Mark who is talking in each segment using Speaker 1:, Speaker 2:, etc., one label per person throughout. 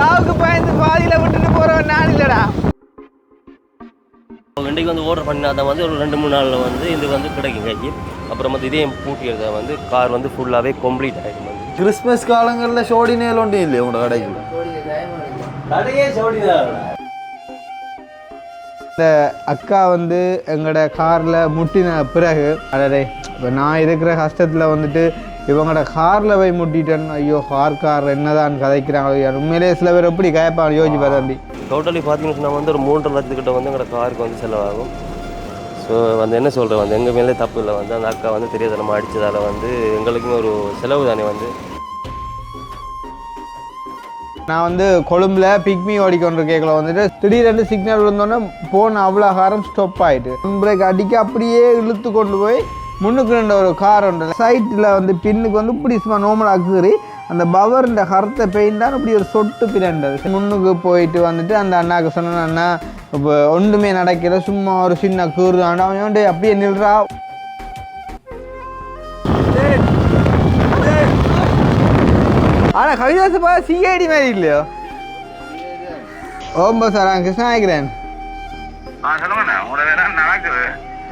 Speaker 1: சாவுக்கு பயந்து பாதியில் விட்டுட்டு போகிறவன் நான் இல்லைடா.
Speaker 2: இன்றைக்கு வந்து ஆர்டர் பண்ணி அதை வந்து ஒரு 2-3 நாளில் வந்து இது வந்து கிடைக்கும் கைக்கு. அப்புறம் வந்து இதே பூட்டியதை வந்து கார் வந்து ஃபுல்லாகவே கம்ப்ளீட் ஆகிடும். வந்து
Speaker 3: கிறிஸ்மஸ் காலங்களில் ஷோடி நேல் ஒன்றும் இல்லையா உங்களோட கடைக்கு?
Speaker 2: கடையே ஷோடி தான்.
Speaker 1: இந்த அக்கா வந்து எங்களோட காரில் முட்டின பிறகு அடடே இப்போ நான் இருக்கிற கஷ்டத்தில் வந்துட்டு இவங்களோட காரில் போய் முட்டிட்டேன். ஐயோ கார் என்னதான் கதைக்கிறாங்களோ. உண்மையிலேயே சில பேர் எப்படி கேட்பாங்க யோசிச்சு பார்த்தாண்டி.
Speaker 2: டோட்டலி பார்த்தீங்கன்னு சொன்னால் வந்து ஒரு 3.5 லட்சத்துக்கிட்ட வந்து எங்களோட காருக்கு வந்து செலவாகும். ஸோ வந்து என்ன சொல்கிறேன், வந்து எங்கள் மேலே தப்பு இல்லை. வந்து அந்த அக்கா வந்து தெரியாதனமாக அடித்ததால் வந்து எங்களுக்கும் ஒரு செலவு தானே. வந்து
Speaker 1: நான் வந்து கொழும்புல பிக்மி ஓடிக்கொண்டு கேட்கல வந்துட்டு திடீரென்று சிக்னல் விழுந்தோன்னே போன அவ்வளோ காரம் ஸ்டாப் ஆகிட்டு பிரேக் அடிக்க அப்படியே இழுத்து கொண்டு போய் முன்னுக்கு ரெண்டு ஒரு கார் உண்டு சைட்டில் வந்து பின்னுக்கு வந்து இப்படி சும்மா நோமலாக கீறி அந்த பவர் இந்த கருத்தை பெயிண்ட் தான் இப்படி ஒரு சொட்டு பிறண்டது. முன்னுக்கு போயிட்டு வந்துட்டு அந்த அண்ணாவுக்கு சொன்னேன், அண்ணா இப்போ ஒன்றுமே நடக்கல, சும்மா ஒரு சின்ன கீறு தான். அவன் அப்படியே நில்றா. ஆனால் கவிதாசு பார்த்தா சிஐடி மாதிரி இல்லையோ? ஓம்போ சார், நான் கிருஷ்ணா ஆகிக்கிறேன்.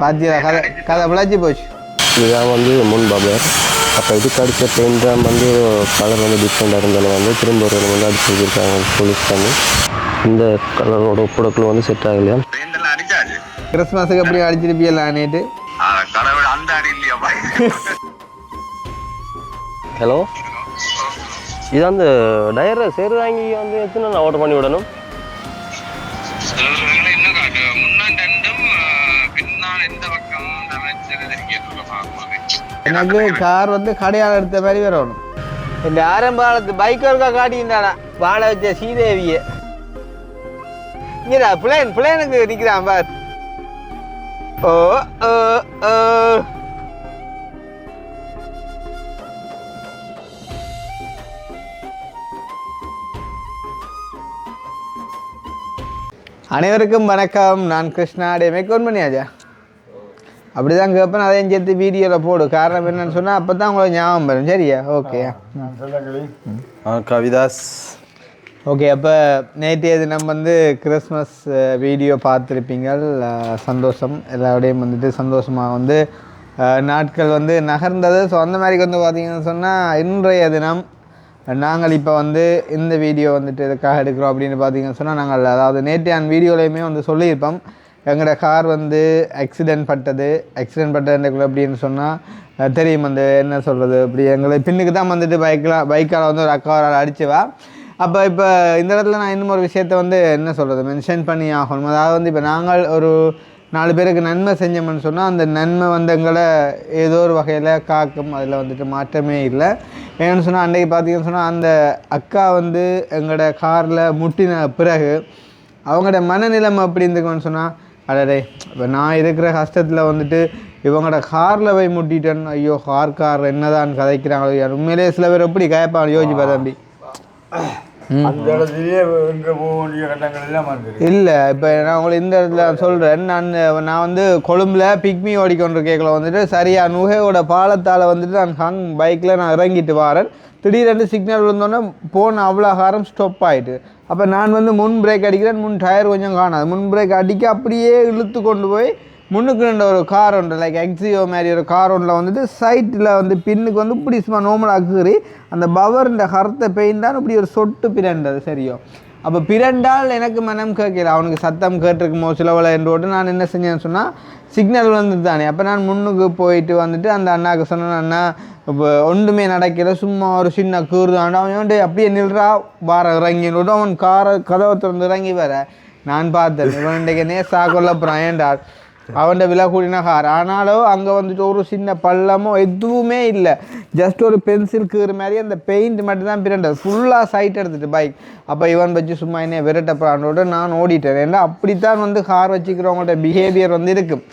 Speaker 1: பாத்தியா கதை பிளாச்சி போச்சு.
Speaker 2: இதுதான் வந்து முன் பபர். அப்போ இதுக்கு அடித்த பெயிண்ட் தான் வந்து கலர் வந்து டிஃப்ரெண்டாக இருந்தாலும் வந்து திரும்ப ஒரு வந்து அடிச்சு வச்சுருக்காங்க போலீஸ் பண்ணி. இந்த கலரோட ஒப்புடக்குள்ள வந்து செட் ஆகலையா?
Speaker 1: கிறிஸ்மஸுக்கு எப்படி அடிச்சிருப்பியல்ல நேற்று?
Speaker 2: ஹலோ, இது அந்த டயரை சேரு வாங்கி வந்து எத்தனை நான் ஆர்டர் பண்ணி விடணும்?
Speaker 1: எனக்கு கார் வந்து கடையால் எடுத்த மாதிரி வரணும். இந்த ஆரம்ப காலத்து பைக் ஒருக்கா காட்டியிருந்தானா வாழை வச்ச ஸ்ரீதேவியை. இங்கடா பிளேனுக்கு நிற்கிறான் பார். ஓ ஓ ஓ அனைவருக்கும் வணக்கம். நான் கிருஷ்ணா. மேக்கோன் பண்ணியாச்சா? அப்படி தான் கேட்பேன். அதையும் சேர்த்து வீடியோவில் போடு. காரணம் என்னன்னு சொன்னால் அப்போ தான் உங்களுக்கு ஞாபகம் வரும். சரியா? ஓகே
Speaker 3: கவிதாஸ்.
Speaker 1: ஓகே, அப்போ நேற்றைய தினம் வந்து கிறிஸ்மஸ் வீடியோ பார்த்துருப்பீங்கள். சந்தோஷம், எல்லாரோடையும் வந்துட்டு சந்தோஷமாக வந்து நாட்கள் வந்து நகர்ந்தது. ஸோ அந்த மாதிரி வந்து பார்த்திங்கன்னு சொன்னால் இன்றைய தினம் நாங்கள் இப்போ வந்து இந்த வீடியோ வந்துட்டு எதுக்காக எடுக்கிறோம் அப்படின்னு பார்த்தீங்கன்னு சொன்னால், நாங்கள் அதாவது நேற்றையான் வீடியோலையுமே வந்து சொல்லியிருப்போம், எங்களோட கார் வந்து ஆக்சிடென்ட் பட்டதுக்குள்ள அப்படின்னு சொன்னால் தெரியும். வந்து என்ன சொல்கிறது, இப்படி எங்களை பின்னுக்கு தான் வந்துட்டு பைக்கால் வந்து ஒரு அக்காரால் அடிச்சுவா. அப்போ இப்போ இந்த இடத்துல நான் இன்னும் ஒரு விஷயத்தை வந்து என்ன சொல்கிறது மென்ஷன் பண்ணி ஆகணும். அதாவது வந்து இப்போ நாங்கள் ஒரு 4 பேருக்கு நன்மை செஞ்சோம்னு சொன்னால் அந்த நன்மை வந்து எங்களை ஏதோ ஒரு வகையில் காக்கும். அதில் வந்துட்டு மாற்றமே இல்லை. ஏன்னு சொன்னால் அன்றைக்கு பார்த்தீங்கன்னு சொன்னால் அந்த அக்கா வந்து எங்களோட காரில் முட்டின பிறகு அவங்களோட மனநிலைமை எப்படி இருந்துக்குன்னு சொன்னால், அடடே இப்போ நான் இருக்கிற கஷ்டத்தில் வந்துட்டு இவங்களோட காரில் போய் முட்டிட்டேன். ஐயோ கார் என்னதான் கதைக்கிறாங்களோ. உண்மையிலேயே சில பேர் எப்படி கேட்பாங்க யோசிச்சு பார்த்தாண்டி. இல்லை இப்போ நான் உங்களை இந்த இடத்துல சொல்கிறேன். நான் வந்து கொழும்புல பிக்மி ஓடிக்கொண்டு கேட்கல வந்துட்டு சரியாக நுகையோட பாலத்தால் வந்துட்டு நான் பைக்கில் நான் இறங்கிட்டு வரேன். திடீரென்று சிக்னல் விழுந்தோன்னே போன அவ்வளோ காரம் ஸ்டாப் ஆகிட்டு. அப்போ நான் வந்து முன் பிரேக் அடிக்கிறேன். முன் டயர் கொஞ்சம் காணாது. முன் பிரேக் அடிக்க அப்படியே இழுத்து கொண்டு போய் முன்னுக்கு ரெண்டு ஒரு கார் உண்டு, லைக் எக்ஸியோ மாதிரி ஒரு கார் ஒன்றில் வந்துட்டு சைட்டில் வந்து பின்னுக்கு வந்து இப்படி சும்மா நோமலாக கீறி அந்த பவர் இந்த கருத்தை பெயிண்ட் தான் இப்படி ஒரு சொட்டு பிறண்டது. சரியோ? அப்போ பிறண்டால் எனக்கு மனம் கேட்கல. அவனுக்கு சத்தம் கேட்டிருக்குமோ சிலவளை என்றோட்டு நான் என்ன செஞ்சேன்னு சொன்னால் சிக்னல் வந்துட்டு தானே. அப்போ நான் முன்னுக்கு போயிட்டு வந்துட்டு அந்த அண்ணாவுக்கு சொன்னேன், அண்ணா இப்போ ஒன்றுமே நடக்கல, சும்மா ஒரு சின்ன கீறு தான். அவன் அப்படியே நில்றா வார இறங்கினோட அவன் கதவை திறந்து இறங்கி வர நான் பார்த்தேன். இவன் இன்றைக்கு நேசா கொல்லப்புறான். ஏன்டா அவன்கிட்ட விலை கூடினா கார். ஆனாலும் அங்கே வந்துட்டு ஒரு சின்ன பள்ளமோ எதுவுமே இல்லை. ஜஸ்ட் ஒரு பென்சில் கீறு மாதிரி அந்த பெயிண்ட் மட்டும்தான் பிறண்டது. ஃபுல்லாக சைட் எடுத்துட்டு பைக். அப்போ இவன் வச்சு சும்மா என்ன விரட்டப்படானோட நான் ஓடிட்டேன். ஏன்னா அப்படித்தான் வந்து கார் வச்சுக்கிறவங்கள்ட்ட பிஹேவியர் வந்து இருக்கும்.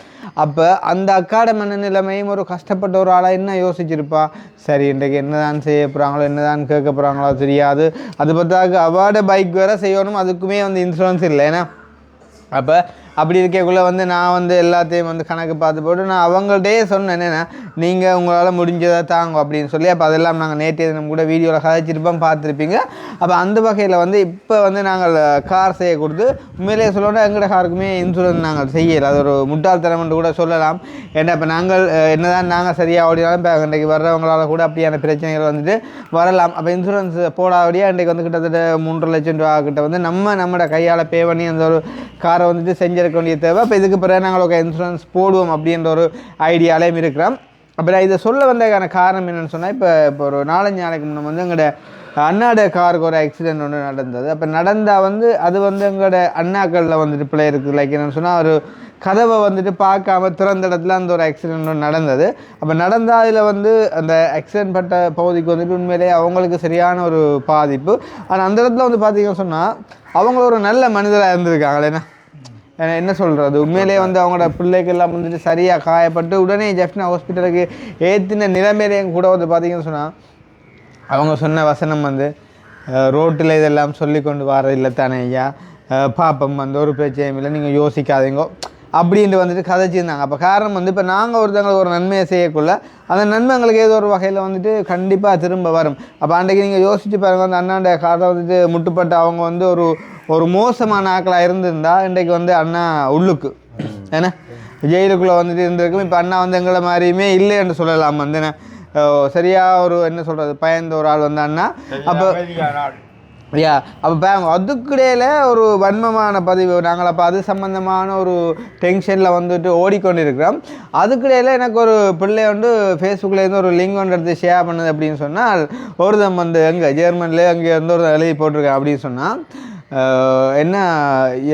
Speaker 1: அப்போ அந்த அக்காட மனநிலைமையும் ஒரு கஷ்டப்பட்ட ஒரு ஆளாக என்ன யோசிச்சிருப்பா, சரி இன்றைக்கு என்ன தான் செய்ய போகிறாங்களோ என்ன தான் கேட்க போகிறாங்களோ தெரியாது. அது பார்த்தாக்க அவார்டு பைக் வேறு செய்யணும், அதுக்குமே வந்து இன்சூரன்ஸ் இல்லை. ஏன்னா அப்போ அப்படி இருக்கக்குள்ளே வந்து நான் வந்து எல்லாத்தையும் வந்து கணக்கு பார்த்து போட்டு நான் அவங்கள்ட்டே சொன்னேன் என்னென்னா நீங்கள் உங்களால் முடிஞ்சதை தாங்க அப்படின்னு சொல்லி அப்போ அதெல்லாம் நாங்கள் நேற்று நம்ம கூட வீடியோவில் கதைச்சிருப்போம் பார்த்துருப்பீங்க. அப்போ அந்த வகையில் வந்து இப்போ வந்து நாங்கள் கார் செய்ய கொடுத்து உண்மையிலேயே சொல்லணும்னா எங்களோட காருக்குமே இன்சூரன்ஸ் நாங்கள் செய்யலை. அது ஒரு முட்டாள்தனம் என்று கூட சொல்லலாம். ஏன்னா இப்போ நாங்கள் என்னதான் நாங்கள் சரியாக ஓடினாலும் இப்போ இன்றைக்கு வர்றவங்களால் கூட அப்படியான பிரச்சனைகள் வந்துட்டு வரலாம். அப்போ இன்சூரன்ஸ் போடாதபடியாக இன்றைக்கு வந்து கிட்டத்தட்ட 3.5 லட்சம் ரூபா கிட்ட வந்து நம்மளோட கையால் பே பண்ணி அந்த ஒரு காரை வந்துட்டு செஞ்சிருக்க வேண்டிய தேவை. இப்போ இதுக்கு பிறகு நாங்கள் ஒரு இன்சூரன்ஸ் போடுவோம் அப்படின்ற ஒரு ஐடியாலையும் இருக்கிறோம். அப்புறம் இதை சொல்ல வந்ததுக்கான காரணம் என்னென்னு சொன்னால் இப்போ ஒரு 4-5 நாளைக்கு முன்னே வந்து எங்களோட அண்ணாட காருக்கு ஒரு ஆக்சிடென்ட் ஒன்று நடந்தது. அப்போ நடந்தால் வந்து அது வந்து எங்களோட அண்ணாக்களில் வந்துட்டு பிள்ளை இருக்குது. லைக் என்னென்னு சொன்னால் ஒரு கதவை வந்துட்டு பார்க்காம திறந்த இடத்துல அந்த ஒரு ஆக்சிடென்ட் ஒன்று நடந்தது. அப்போ நடந்தால் அதில் வந்து அந்த ஆக்சிடென்ட் பட்ட பகுதிக்கு வந்துட்டு உண்மையிலேயே அவங்களுக்கு சரியான ஒரு பாதிப்பு. ஆனால் அந்த இடத்துல வந்து பார்த்தீங்கன்னு சொன்னால் அவங்க ஒரு நல்ல மனிதராக இருந்திருக்காங்களேண்ணா. என்ன சொல்கிறது, உண்மையிலேயே வந்து அவங்களோட பிள்ளைக்கெல்லாம் வந்துட்டு சரியாக காயப்பட்டு உடனே ஜெஃப்னா ஹாஸ்பிட்டலுக்கு ஏற்றின நிலைமையிலேயும் கூட வந்து பார்த்தீங்கன்னு சொன்னால் அவங்க சொன்ன வசனம் வந்து ரோட்டில் இதெல்லாம் சொல்லி கொண்டு வர இல்லை தானே ஐயா, பாப்பம் வந்து ஒரு பிரச்சனையும் இல்லை, நீங்கள் யோசிக்காதீங்கோ அப்படின்ட்டு வந்துட்டு கதைச்சிருந்தாங்க. அப்போ காரணம் வந்து இப்போ நாங்கள் ஒருத்தங்களுக்கு ஒரு நன்மையை செய்யக்குள்ள அந்த நன்மை எங்களுக்கு ஏதோ ஒரு வகையில் வந்துட்டு கண்டிப்பாக திரும்ப வரும். அப்போ அன்றைக்கு நீங்கள் யோசிச்சு பாருங்கள், அந்த அண்ணாண்ட காரை வந்துட்டு முட்டுப்பட்டு அவங்க வந்து ஒரு மோசமான ஆக்களாக இருந்திருந்தா இன்றைக்கு வந்து அண்ணா உள்ளுக்கு ஏன்னா ஜெயிலுக்குள்ளே வந்துட்டு இருந்திருக்கும். இப்போ அண்ணா வந்து எங்களை மாதிரியுமே இல்லைன்னு சொல்லலாம். வந்து சரியாக ஒரு என்ன சொல்கிறது பயந்த ஒரு ஆள் வந்து அண்ணா. அப்போ அப்போ பேங்க அதுக்கிடையில் ஒரு வன்மமான பதிவு நாங்கள் அப்போ அது சம்மந்தமான ஒரு டென்ஷனில் வந்துட்டு ஓடிக்கொண்டிருக்கிறோம். அதுக்கிடையில் எனக்கு ஒரு பிள்ளை வந்து ஃபேஸ்புக்கிலேருந்து ஒரு லிங்க் ஒன்று எடுத்து ஷேர் பண்ணுது அப்படின்னு சொன்னால் ஒருத்தன் வந்து எங்கே ஜெர்மனில் அங்கே இருந்து ஒரு எழுதி போட்டிருக்கேன் அப்படின்னு சொன்னால்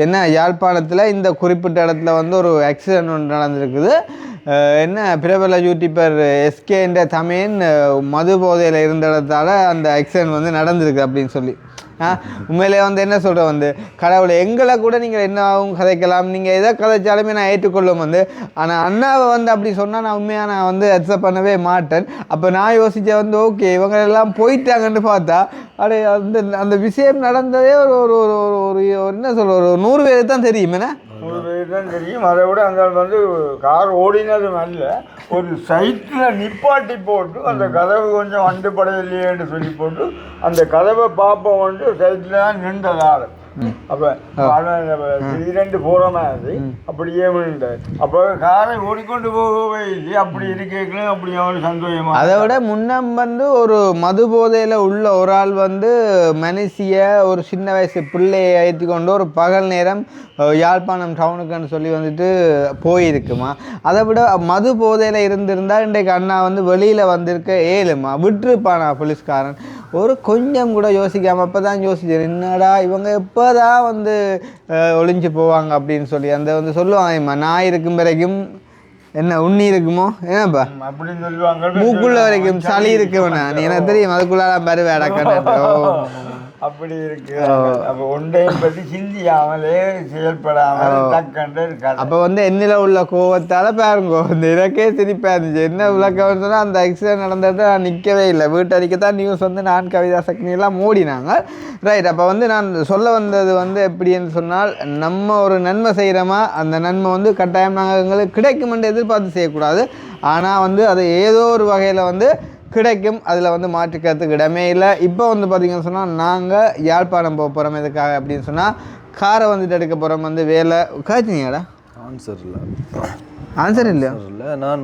Speaker 1: என்ன யாழ்ப்பாணத்தில் இந்த குறிப்பிட்ட இடத்துல வந்து ஒரு ஆக்சிடென்ட் ஒன்று நடந்திருக்குது. என்ன பிரபல யூடியூபர் எஸ்கேன்ற தமிழ் மது போதையில் இருந்த இடத்தால் அந்த ஆக்சிடென்ட் வந்து நடந்திருக்கு அப்படின்னு சொல்லி உண்மையிலே வந்து என்ன சொல்கிறேன் வந்து கடவுளை எங்களை கூட நீங்கள் என்னவும் கதைக்கலாம், நீங்கள் எதை கதைச்சாலுமே நான் ஏற்றுக்கொள்ளும் வந்து. ஆனால் அண்ணாவை வந்து அப்படி சொன்னால் நான் உண்மையாக நான் வந்து அக்செப்ட் பண்ணவே மாட்டேன். அப்போ நான் யோசித்தேன் வந்து ஓகே இவங்க எல்லாம் போயிட்டாங்கன்னு பார்த்தா அப்படியே அந்த விஷயம் நடந்ததே ஒரு என்ன சொல்கிற ஒரு 100 பேருக்கு தான் தெரியும். என்ன
Speaker 4: 100 பேருக்கு தான் தெரியும். அதை விட அங்கே வந்து கார் ஓடினதும் அல்ல, ஒரு சைட்டில் நிப்பாட்டி போட்டு அந்த கதவு கொஞ்சம் வண்டுபடையில்லையேன்னு சொல்லி போட்டு அந்த கதவை பார்ப்போம் வந்து சைட்டில் தான் நின்றதால். அப்போ திடீரெண்டு போகிற மாதிரி அப்படியே விழுந்தார். அப்போ காரை ஓடிக்கொண்டு போகவே இல்லை. அப்படி இருக்கேங்களும் அப்படி அவனு சந்தோஷமாக.
Speaker 1: அதை விட முன்னம் வந்து ஒரு மது போதையில் உள்ள ஒரு ஆள் வந்து மனுஷிய ஒரு சின்ன வயசு பிள்ளையை ஏற்றி கொண்டு ஒரு பகல் நேரம் யாழ்ப்பாணம் டவுனுக்குன்னு சொல்லி வந்துட்டு போயிருக்குமா. அதை விட மது போதையில் இருந்திருந்தால் இன்றைக்கு அண்ணா வந்து வெளியில் வந்திருக்க ஏழுமா விட்டுருப்பானா போலீஸ்காரன். ஒரு கொஞ்சம் கூட யோசிக்காமல் அப்போ தான் யோசிச்சேன் என்னடா இவங்க எப்போ தான் வந்து ஒளிஞ்சு போவாங்க அப்படின்னு சொல்லி அந்த வந்து சொல்லுவாங்க நான் இருக்கும் வரைக்கும் என்ன உண்ணி இருக்குமோ ஏன்னாப்பா
Speaker 4: அப்படின்னு சொல்லுவாங்க.
Speaker 1: மூக்குள்ள வரைக்கும் சளி இருக்குவண்ணா நீ எனக்கு தெரியும் அதுக்குள்ளாலாம் பருவேடா
Speaker 4: அப்படி இருக்கு. அப்போ ஒன்றையும் பற்றி சிந்தியாமலே செயல்படாமல் டக்கண்டு இருக்காது.
Speaker 1: அப்போ வந்து என்னில் உள்ள கோவத்தால் பாருங்கோ இந்த இறக்கே சிரிப்பாக இருந்துச்சு. என்ன விளக்கம் சொன்னால் அந்த ஆக்சிடென்ட் நடந்தது நான் நிற்கவே இல்லை, வீட்டறிக்கத்தான் நியூஸ் வந்து நான் கவிதா சக்னியெல்லாம் மூடினாங்க. ரைட். அப்போ வந்து நான் சொல்ல வந்தது வந்து எப்படின்னு சொன்னால் நம்ம ஒரு நன்மை செய்கிறோமா அந்த நன்மை வந்து கட்டாயம் நாங்கள் எங்களுக்கு கிடைக்குமென்று எதிர்பார்த்து செய்யக்கூடாது. ஆனால் வந்து அது ஏதோ ஒரு வகையில் வந்து கிடைக்கும், அதில் வந்து மாற்றிக்கிறதுக்கு இடமே இல்லை. இப்போ வந்து பார்த்திங்கன்னு சொன்னால் நாங்கள் யாழ்ப்பாணம் போக போகிறோம். எதுக்காக அப்படின்னு சொன்னால் காரை வந்துட்டு எடுக்க போகிறோம். வந்து வேலை காய்ச்சிங்கடா ஆன்சர் இல்லையா
Speaker 3: இல்லை. நான்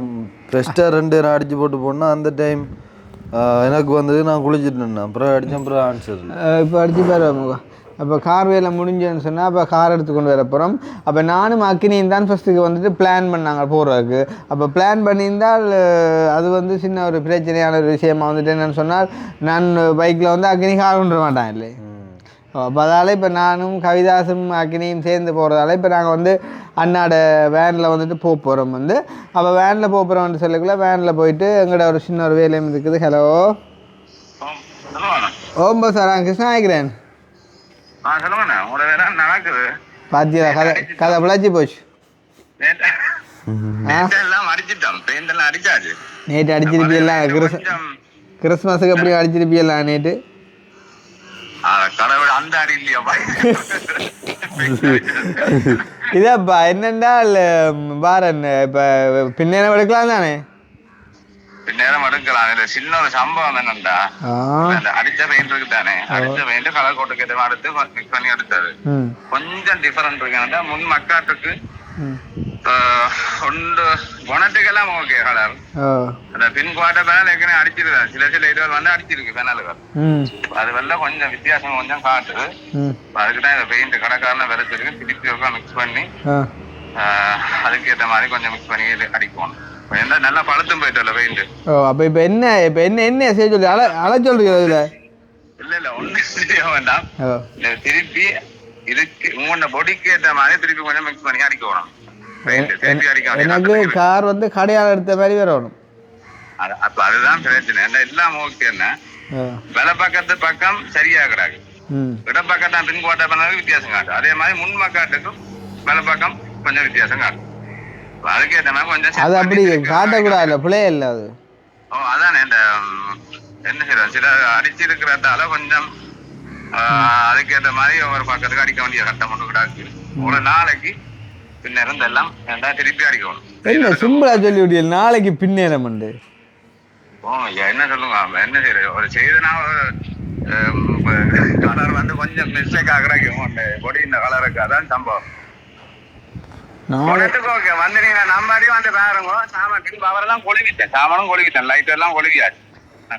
Speaker 3: ஃபஸ்ட்டாக 2 நான் அடித்து போட்டு போனால் அந்த டைம் எனக்கு வந்து நான் குளிச்சுட்டு அப்புறம் அடித்தேன். அப்புறம் ஆன்சர் இல்லை.
Speaker 1: இப்போ அடித்து பாருங்க. அப்போ கார் வேலை முடிஞ்சேன்னு சொன்னால் அப்போ கார் எடுத்துக்கொண்டு வர போகிறோம். அப்போ நானும் அக்கினியும் தான் ஃபஸ்ட்டுக்கு வந்துட்டு பிளான் பண்ணாங்க போகிறதுக்கு. அப்போ பிளான் பண்ணியிருந்தால் அது வந்து சின்ன ஒரு பிரச்சனையான ஒரு விஷயமா வந்துட்டு என்னென்னு சொன்னால் நான் பைக்கில் வந்து அக்கினி கார் கொண்டு வர மாட்டேன் இல்லை. அப்போ அதால் இப்போ நானும் கவிதாசும் அக்கினியும் சேர்ந்து போகிறதால இப்போ நாங்கள் வந்து அண்ணாட வேனில் வந்துட்டு போகிறோம். வந்து அப்போ வேனில் போகிறோம்னு சொல்லக்குள்ள வேனில் போயிட்டு எங்கள்ட ஒரு சின்ன ஒரு வேலையும் இருக்குது. ஹலோ ஓம்போ சார் கிருஷ்ணா ஆகிக்கிறேன். பாத்தியா கதை பிழைச்சி போச்சு. நேற்று அடிச்சிருப்பியெல்லாம் கிறிஸ்மஸுக்கு எப்படி அடிச்சிருப்பியெல்லாம் நேற்று இதப்பா என்னண்டா பாரன் இப்போ பின்னேரம் எடுக்கலாம் தானே
Speaker 5: நேரம் எடுக்கலாம். இதுல சின்ன ஒரு சம்பவம் என்னண்டா, அடிச்ச பெயிண்ட் இருக்கு தானே, அடிச்ச பெயிண்ட் கலர் கோட்டுக்கு எதுவும் அடுத்து மிக்ஸ் பண்ணி எடுத்தாரு. கொஞ்சம் டிஃபரெண்ட் இருக்கு. முன் மக்காட்டுக்கு ஒன்று பொனட்டுக்கெல்லாம் ஓகே கலர். அந்த பின் குவார்டர் பேனல் ஏற்கனவே அடிச்சிருக்கேன். சில இதுகள் வந்து அடிச்சிருக்கு பேனலுகள். அது வெள்ள கொஞ்சம் வித்தியாசம் கொஞ்சம் காட்டுது. அதுக்குதான் இந்த பெயிண்ட் கடைக்காரன விரைச்சிருக்கு. திருப்பி மிக்ஸ் பண்ணி அதுக்கு ஏற்ற மாதிரி கொஞ்சம் மிக்ஸ் பண்ணி அடிக்கணும். என்ன நல்லா பழுத்தும் போயிட்டல பெயிண்ட்.
Speaker 1: ஓ அப்ப இப்ப என்ன செய்ய சொல்லி அழ சொல்றீங்க இதுல?
Speaker 5: இல்ல ஒண்ணு செய்ய வேண்டாம். திருப்பி இதுக்கு உங்களோட பொடிக்கு ஏற்ற மாதிரி திருப்பி கொஞ்சம் மிக்ஸ் பண்ணி அடிக்கணும்.
Speaker 1: எனக்கு கார் வந்து கடையால எடுத்த மாதிரி வரணும்.
Speaker 5: அப்ப அதுதான் பிரச்சனை. எல்லாம் ஓகே. என்ன வலை பக்கத்து பக்கம் சரியா கிடாது, இடப்பக்கம் பின் கோட்டை பண்ணாலும் வித்தியாசம் காட்டும். அதே மாதிரி முன் மக்காட்டுக்கும் வலை பக்கம் கொஞ்சம் வித்தியாசம் காட்டும். அதுக்கேற்ற மாதிரி கொஞ்சம்
Speaker 1: அது அப்படி காட்டக்கூடாது, பிள்ளையே இல்லை அது.
Speaker 5: ஓ அதானே இந்த என்ன செய்யறது, சில அடிச்சிருக்கிறதால கொஞ்சம் அதுக்கேற்ற மாதிரி ஒவ்வொரு பக்கத்துக்கு அடிக்க வேண்டிய கட்டம் ஒன்று கிடாது. ஒரு நாளைக்கு பின்னேரம் எல்லாம் திருப்பி அடிக்கணும்.
Speaker 1: என்ன சிம்பிளா சொல்லி விடிய நாளைக்கு பின்னேரம் உண்டு.
Speaker 5: ஓ என்ன சொல்லுங்க, என்ன செய்யறது, ஒரு செய்தனா கலர் வந்து கொஞ்சம் மிஸ்டேக் ஆகுறாங்க பொடி இந்த கலருக்கு. அதான் சம்பவம். வந்து நீங்க நம்பாடி வந்து பாருங்க. சாமான் திரும்ப அவரெல்லாம் கொழுவிட்டேன், சாமானும் கொழுவிட்டேன், லைட் எல்லாம் கொழுவியாச்சு.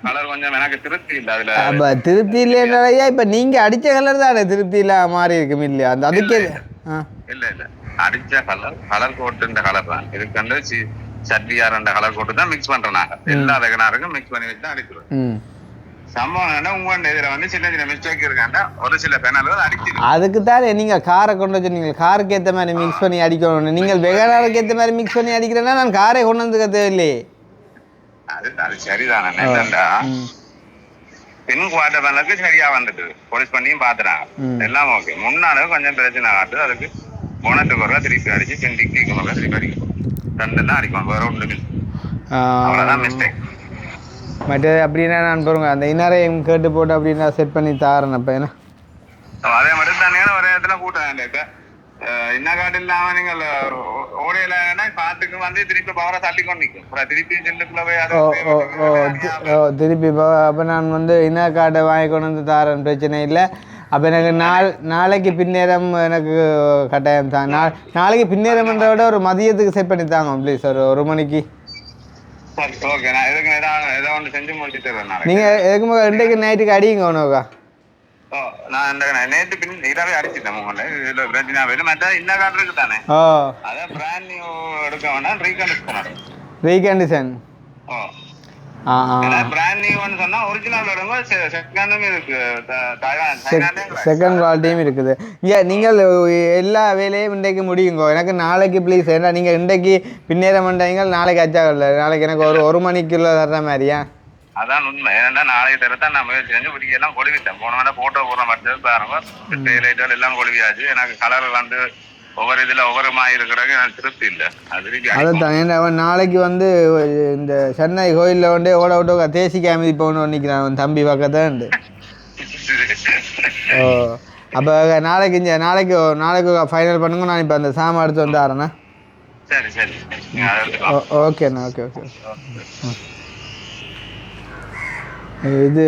Speaker 5: கலர் கொஞ்சம் எனக்கு திருப்தி இல்லை. அதுல
Speaker 1: திருப்தி இல்லையா? இப்ப நீங்க அடிச்ச கலர் தானே திருப்தி இல்ல மாறி இருக்கும் இல்லையா? அந்த அதுக்கே
Speaker 5: இல்ல இல்ல அடிச்ச கலர் கோட்டு இந்த கலர் தான் இதுக்கு வந்து சட்வியார் அந்த கலர் கோட்டு தான் மிக்ஸ் பண்றோம். நாங்க எல்லா தகனாருக்கும் மிக்ஸ் பண்ணி வச்சு தான் அடிக்கிறோம். சம்பவம் உங்க இதுல வந்து சின்ன சின்ன மிஸ்டேக் இருக்காண்டா ஒரு சில பேனல்கள் அடிச்சிருக்கு.
Speaker 1: அதுக்கு தான் நீங்க காரை கொண்டு வச்சு நீங்க காருக்கு ஏற்ற மாதிரி மிக்ஸ் பண்ணி அடிக்கணும். நீங்கள் வெகனாருக்கு ஏற்ற மாதிரி மிக்ஸ் பண்ணி அடிக்கிறேன்னா நான் காரை கொண்டு வந்துக்க தேவையில்லையே.
Speaker 5: அது சரிதானே. என்னண்டா பின் குவார்டர் பேனலுக்கு சரியா வந்துட்டு போலீஸ் பண்ணியும் பாத்துறாங்க, எல்லாம் ஓகே. முன்னாலும் கொஞ்சம் பிரச்சனை காட்டுது. அதுக்கு போனட்டுக்கு ஒரு திருப்பி அடிச்சு பின் டிக்கிக்கு ஒரு திருப்பி அடிக்கும். ரெண்டு தான் அடிக்கும், வேற ஒன்று. அவ்வளவுதான் மிஸ்டேக்.
Speaker 1: மற்றது அப்படின்னா நான் பாருங்க அந்த இன்னாரையும் கேட்டு போட்டு அப்படின்னா செட் பண்ணி தாரேன். அப்போ என்ன
Speaker 5: அதே மட்டும் தானே ஒரே இடத்துல கூட்டம் இன்ன காட்டு இல்லாம நீங்கள் ஓடையில காட்டுக்கு வந்து திருப்பி பவரை தள்ளி கொண்டு நிற்கும். திருப்பி ஜெல்லுக்குள்ள போய்
Speaker 1: திருப்பி அப்போ நான் வந்து இன்ன காட்டை வாங்கி கொண்டு வந்து தாரேன், பிரச்சனை இல்லை. அப்போ எனக்கு நாளைக்கு பின்னேரம் எனக்கு கட்டாயம் தான். நாளைக்கு பின்னேரம்ன்றத விட ஒரு மதியத்துக்கு செட் பண்ணி தாங்க ப்ளீஸ். ஒரு மணிக்கு நீங்க எதுக்கு இன்றைக்கு நைட்டுக்கு அடிங்க ஒன்றுக்கா.
Speaker 5: நான் நேற்று பின் இரவே அடிச்சிட்டேன். இதுல பிரச்சனை வெறும் இன்ன காட்டு இருக்கு தானே, அதான் பிராண்ட் நியூ எடுக்க வேணாம்,
Speaker 1: ரீகண்டிஷன்.
Speaker 5: பிராண்ட் நியூன்னு சொன்னா ஒரிஜினல் எடுங்க, செகண்டும் இருக்கு,
Speaker 1: செகண்ட் குவாலிட்டியும் இருக்குது. நீங்கள் எல்லா வேலையும் இன்றைக்கு முடியுங்கோ. எனக்கு நாளைக்கு ப்ளீஸ். ஏன்னா நீங்கள் இன்றைக்கு பின்னேரம் பண்ணுறீங்க, நாளைக்கு அச்சாகல. நாளைக்கு எனக்கு ஒரு மணிக்குள்ள தர்ற மாதிரியா?
Speaker 5: அதான் உண்மை. ஏன்னா நாளைக்கு தரத்தான் நான் முயற்சி செஞ்சு பிடிக்க எல்லாம் கொழுவிட்டேன். போன வேண்டாம் போட்டோ போடுற மட்டும் பாருங்க, லைட்டால் எல்லாம் கொழுவியாச்சு. எனக்கு கலர் வந்து ஒவ்வொரு இதில் ஒவ்வொரு மாதிரி இருக்கிறாங்க, எனக்கு திருப்தி இல்லை.
Speaker 1: அதுதான் ஏன்னா அவன் நாளைக்கு வந்து இந்த சென்னை கோயிலில் வந்து ஓட விட்டு தேசி கேமதி போகணும்னு நிற்கிறான் அவன் தம்பி பக்கத்தான். ஓ அப்போ நாளைக்கு ஃபைனல் பண்ணுங்க. நான் இப்போ அந்த சாமான் எடுத்து வந்து ஆறேண்ணா.
Speaker 5: சரி சரி
Speaker 1: ஓகேண்ணா. ஓகே. இது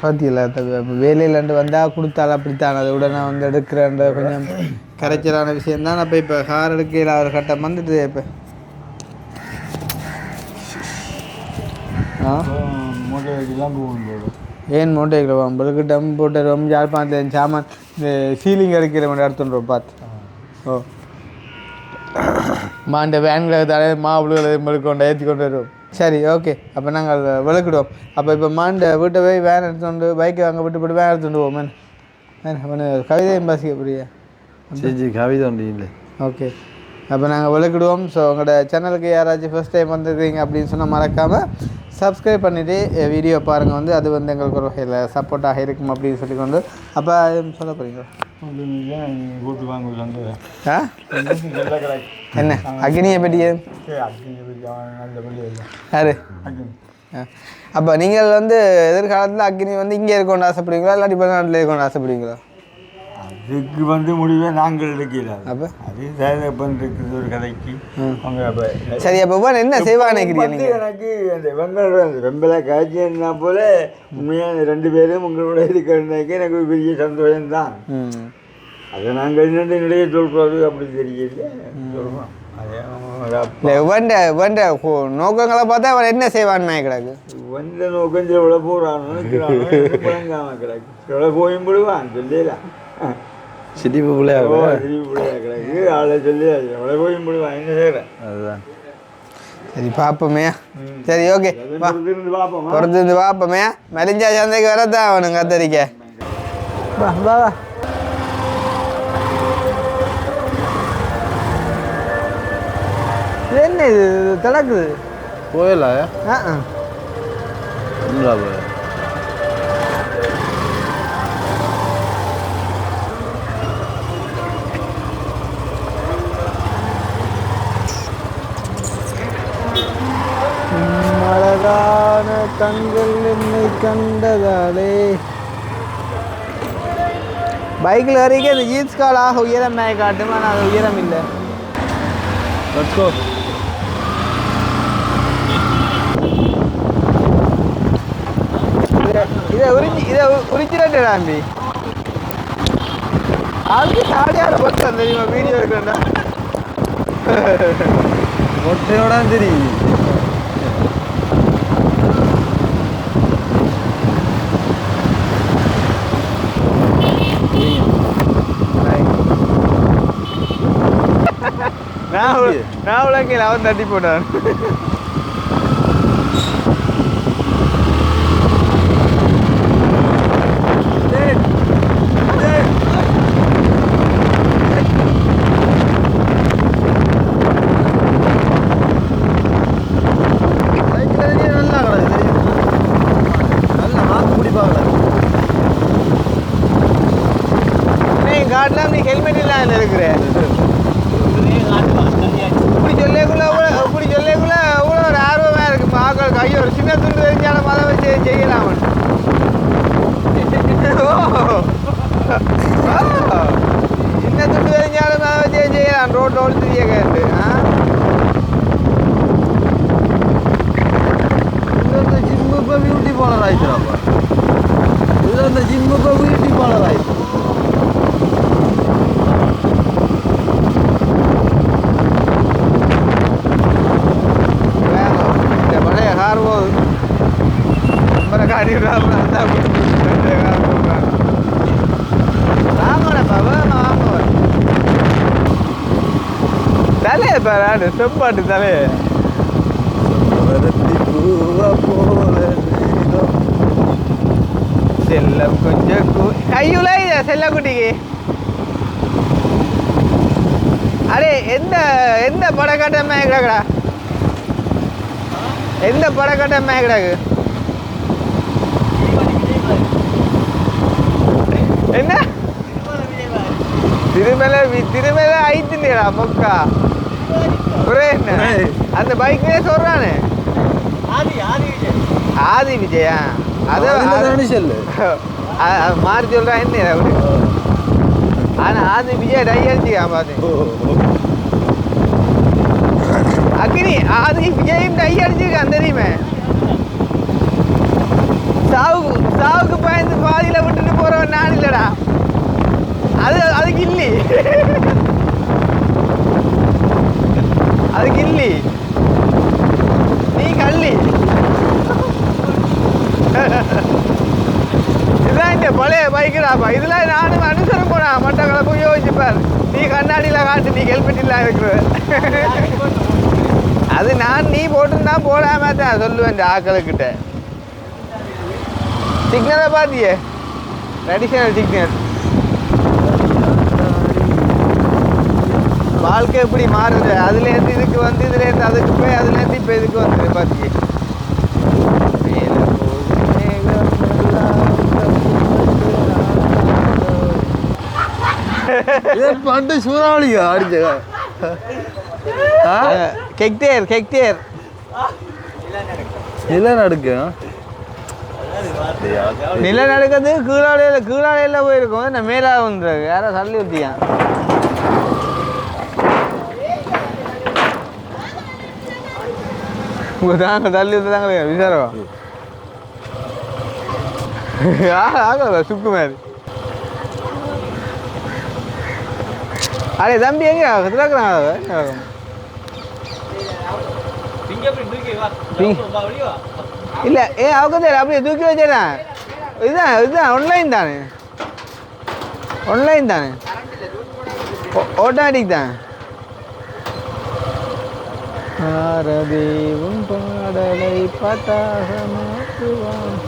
Speaker 1: பார்த்தீங்களா, வேலையிலேருந்து வந்தால் கொடுத்தாலும் அப்படித்தான். அதை விட நான் வந்து எடுக்கிறேன்ற கொஞ்சம் கரைச்சலான விஷயந்தான். அப்போ இப்போ கார் எடுக்கையில் ஒரு கட்டம் வந்துட்டு இப்போ ஏன் மூட்டைகளை உங்களுக்கு டம் போட்டு ரொம்ப யாழ்ப்பாணத்தில் சாமான் இந்த சீலிங் அடிக்கிற மாதிரி எடுத்துன்றோம் பார்த்து. ஓ இந்த வேன்களை தலை மாவுகளை கொண்டு ஏற்றி கொண்டு வருவோம். சரி ஓகே. அப்போ நாங்கள் விளக்கிடுவோம். அப்போ இப்போ வீட்டை போய் வேன் எடுத்துட்டு பைக்கை அங்கே விட்டு போட்டு வேன் எடுத்துட்டு போவோம். கவிதையும் பாசிக்க புரியா?
Speaker 3: கவிதை ஒன்று இல்லை.
Speaker 1: ஓகே. அப்போ நாங்கள் விளக்கிடுவோம். ஸோ உங்களோட சேனலுக்கு யாராச்சும் ஃபஸ்ட் டைம் வந்துருக்கீங்க அப்படின்னு சொன்னால் மறக்காமல் சப்ஸ்கிரைப் பண்ணிவிட்டு வீடியோ பாருங்கள். வந்து அது வந்து எங்களுக்கு ஒரு வகையில் சப்போர்ட்டாக இருக்கும் அப்படின்னு சொல்லிக்கொண்டு. அப்போ சொல்ல போகிறீங்களா? என்ன அக்னியை பற்றி யாரு? அப்போ நீங்கள் வந்து எதிர்காலத்தில் அக்னி வந்து இங்கே இருக்கணும்னு ஆசைப்படுவீங்களா, இல்லாட்டி வெளிநாட்டில் இருக்கணும்னு ஆசைப்படுவீங்களா?
Speaker 4: இதுக்கு வந்து முடிவே நாங்கள் எடுக்கல.
Speaker 1: அப்போ
Speaker 4: அது சேதப்பன் இருக்குது ஒரு கதைக்கு அவங்க அப்போ
Speaker 1: சரி. அப்போ என்ன செய்வான்னு நினைக்கிறீங்க
Speaker 4: வந்து எனக்கு அந்த வெங்கட வெம்பலை காய்ச்சினா போல உண்மையாக 2 பேரும் உங்களோட இருக்கிறதுக்கு எனக்கு ஒரு பெரிய சந்தோஷம்தான். அதை நாங்கள் என்னென்ன நிலையை சொல்கிறது அப்படி தெரியல சொல்கிறோம்.
Speaker 1: நோக்கங்களை பார்த்தா அவன் என்ன செய்வான்னு கிடக்கு.
Speaker 4: வந்த நோக்கம் எவ்வளோ போகிறான்னு பழங்காம கிடக்கு. எவ்வளோ போயும் போடுவான் சொல்லலாம்.
Speaker 3: சிரிப்பு பிள்ளையா
Speaker 4: கிடக்கு ஆளை சொல்லி எவ்வளோ போயும் போடுவான். என்ன செய்கிறேன்
Speaker 3: அதுதான்.
Speaker 1: சரி பார்ப்போமே. சரி ஓகே
Speaker 4: பார்ப்போம்.
Speaker 1: பொறுத்திருந்து பார்ப்போமே. மலிஞ்சா சந்தைக்கு வரதான் அவனுங்க கத்தரிக்க. வா வா வா. என்ன இது திறக்குது
Speaker 3: போயலா
Speaker 1: அழகான கண்கள் என்னை கண்டதாலே. பைக்கில் வரைக்கும் அந்த ஜீன்ஸ் காலாக உயரமாக காட்டும். ஆனால் அது உயரம் இல்லை. இதை உரிச்சிடாம்பி ஆளுக்கு சாடியார பக்கம் தெரியுமா வீடியோ எடுக்கிறேன்டா.
Speaker 3: மொட்டையோட தெரியும்.
Speaker 1: நான் உலகையில் அவன் தட்டி போட்டான். காட்டலாம். நீ ஹெல்மெட் இல்லாமல் இருக்கிற இப்படி சொல்லக்குள்ள அவ்வளோ ஒரு ஆர்வமாக இருக்கு. ஆக்கள் கையோ ஒரு சின்ன துண்டு தெரிஞ்சாலும் மத வச்சு செய்யலாம். சின்ன துண்டு தெரிஞ்சாலும் மத வச்சு செய்யலாம். ரோட்டில் ஓடி தெரிய கேட்டு
Speaker 3: இந்த ஜிம்மு இப்போ பியூட்டி பார்லர் ஆயிடுச்சுடாப்பா. இது அந்த ஜிம்மு இப்போ பியூட்டி பார்லர் ஆயிடுச்சு.
Speaker 1: தலைய தராடு செப்பாட்டு தலைய செல்லம் கொஞ்சம் கையுல செல்ல குட்டிக்கு. அரே எந்த படக்கட்டமே கிடக்குடா. எந்த படக்கட்டமே கிடக்கு. என்ன திருமலை ஆயிட்டுடா மொக்கா. அந்த பைக்லயே சொல்றானே ஆதி விஜயா. அது மாறி சொல்றான் என்ன. ஆனா ஆதி விஜய் டை அடிச்சுக்கா பாத்து. அக்னி ஆதி விஜயும் டை அடிச்சிருக்கான் தெரியுமே. சாவுக்கு பயந்து பாதியில விட்டுட்டு போறவன் நான் இல்லடா. அதுக்கு இல்லை. அதுக்கு இல்லை. நீ கள்ளி. இதுதான் இந்த பழைய பைக்குடாப்பா. இதெல்லாம் நானும் அனுசரம் போனேன். மட்டங்களை போய் யோசிச்சுப்பார். நீ கண்ணாடியில் காட்டு. நீ ஹெல்மெட் இல்லாம இருக்கிற. அது நீ போட்டுன்னா போடாம தான் சொல்லுவேன் இந்த ஆக்களுக்கிட்ட. சிக்னலை பார்த்தியே ட்ரெடிஷனல் சிக்னல். வாழ்க்கை எப்படி மாறுது. அதுலேருந்து இதுக்கு வந்து இதுலேருந்து அதுக்கு போய் அதுலேருந்து இப்போ இதுக்கு வந்துடு பார்த்தியே.
Speaker 3: பண்டு சூறாவளியா அடிச்ச
Speaker 1: கெக்டேர்
Speaker 3: இல்லை நடக்கும்.
Speaker 1: நிலநடுக்கத்து கீழாலையில் போயிருக்கோம் என்ன மேலாகுன்றது யாரோ தள்ளி ஊற்றியா தாங்க தள்ளி ஊற்றி தாங்க விசாரம் ஆகல சுக்கு மாதிரி அடே தம்பி எங்க திறக்கிறாங்க இல்லை அவங்க தெரியும் அப்படியே தூக்கி வச்சேன் இதுதான் ஆன்லைன் தானே ஆட்டோமேட்டிக் தான் பாரதேவன் பாடலை பாட்டாக மாற்றுவான்